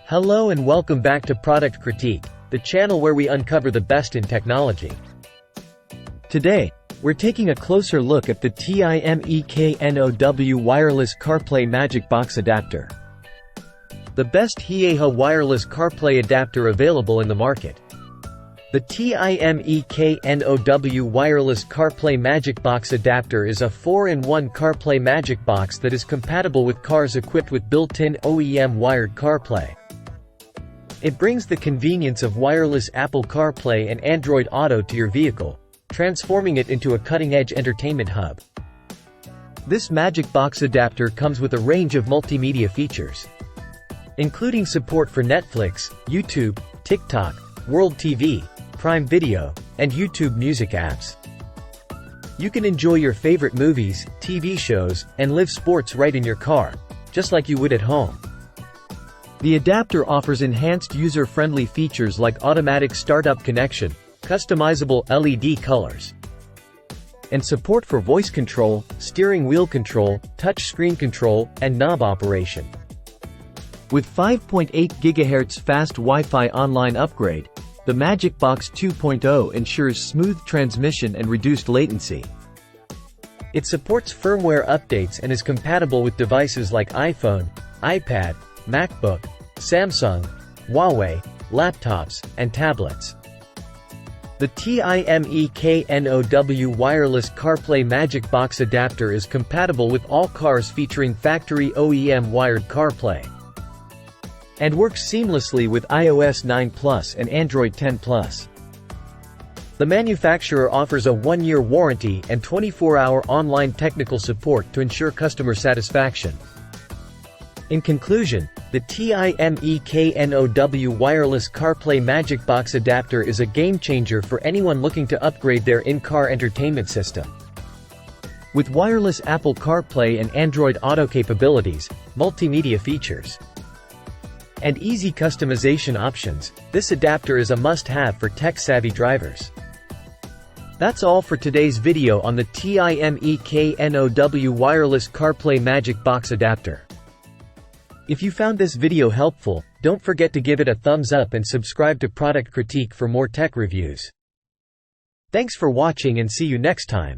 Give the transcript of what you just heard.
Hello and welcome back to Product Critique, the channel where we uncover the best in technology. Today, we're taking a closer look at the TIMEKNOW Wireless Carplay Magic Box Adapter. The best Hieha Wireless Carplay Adapter available in the market. The TIMEKNOW Wireless Carplay Magic Box Adapter is a 4-in-1 CarPlay Magic Box that is compatible with cars equipped with built-in OEM wired CarPlay. It brings the convenience of wireless Apple CarPlay and Android Auto to your vehicle, transforming it into a cutting-edge entertainment hub. This Magic Box Adapter comes with a range of multimedia features, including support for Netflix, YouTube, TikTok, World TV, Prime Video, and YouTube Music apps. You can enjoy your favorite movies, TV shows, and live sports right in your car, just like you would at home. The adapter offers enhanced user-friendly features like automatic startup connection, customizable LED colors, and support for voice control, steering wheel control, touch screen control, and knob operation. With 5.8 GHz fast Wi-Fi online upgrade, the Magic Box 2.0 ensures smooth transmission and reduced latency. It supports firmware updates and is compatible with devices like iPhone, iPad, MacBook, Samsung, Huawei, laptops, and tablets. The TIMEKNOW Wireless CarPlay Magic Box Adapter is compatible with all cars featuring factory OEM wired CarPlay, and works seamlessly with iOS 9 Plus and Android 10 Plus. The manufacturer offers a 1-year warranty and 24-hour online technical support to ensure customer satisfaction. In conclusion, the TIMEKNOW Wireless CarPlay Magic Box Adapter is a game-changer for anyone looking to upgrade their in-car entertainment system. With wireless Apple CarPlay and Android Auto capabilities, multimedia features, and easy customization options, this adapter is a must-have for tech-savvy drivers. That's all for today's video on the TIMEKNOW Wireless CarPlay Magic Box Adapter. If you found this video helpful, don't forget to give it a thumbs up and subscribe to Product Critique for more tech reviews. Thanks for watching and see you next time.